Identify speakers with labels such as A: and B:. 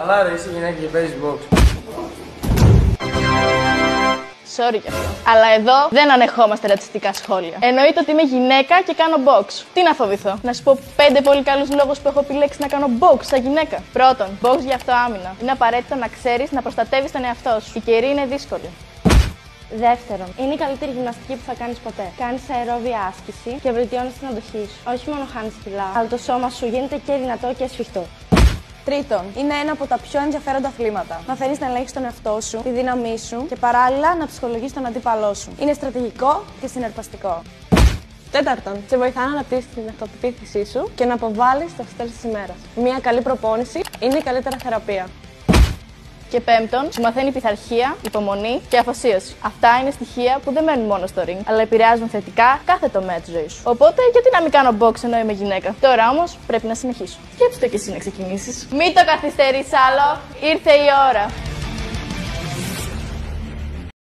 A: Καλά, ρε, είσαι γυναίκα και παίζεις box.
B: Sorry γι' αυτό. Αλλά εδώ δεν ανεχόμαστε ρατσιστικά σχόλια. Εννοείται ότι είμαι γυναίκα και κάνω box. Τι να φοβηθώ. Να σου πω 5 πολύ καλούς λόγους που έχω επιλέξει να κάνω box σαν γυναίκα. Πρώτον, box για αυτοάμυνα. Είναι απαραίτητο να ξέρεις να προστατεύεις τον εαυτό σου. Η καιρή είναι δύσκολη.
C: Δεύτερον, είναι η καλύτερη γυμναστική που θα κάνεις ποτέ. Κάνεις αερόβια άσκηση και βελτιώνεις την αντοχή σου. Όχι μόνο χάνεις κιλά, αλλά το σώμα σου γίνεται και δυνατό και σφιχτό.
D: Τρίτον, είναι ένα από τα πιο ενδιαφέροντα αθλήματα. Μαθαίνεις να ελέγχεις τον εαυτό σου, τη δύναμή σου και παράλληλα να ψυχολογείς τον αντίπαλό σου. Είναι στρατηγικό και συναρπαστικό.
E: Τέταρτον, σε βοηθά να αναπτύσσεις την αυτοπεποίθησή σου και να αποβάλεις το στρες της ημέρας. Μια καλή προπόνηση είναι η καλύτερη θεραπεία.
B: Και πέμπτον, σου μαθαίνει πειθαρχία, υπομονή και αφοσίωση. Αυτά είναι στοιχεία που δεν μένουν μόνο στο ring, αλλά επηρεάζουν θετικά κάθε τομέα τη ζωή σου. Οπότε, γιατί να μην κάνω box ενώ είμαι γυναίκα. Τώρα όμως πρέπει να συνεχίσω. Σκέψτε και εσύ να ξεκινήσεις. Μην το καθυστερείς άλλο, ήρθε η ώρα.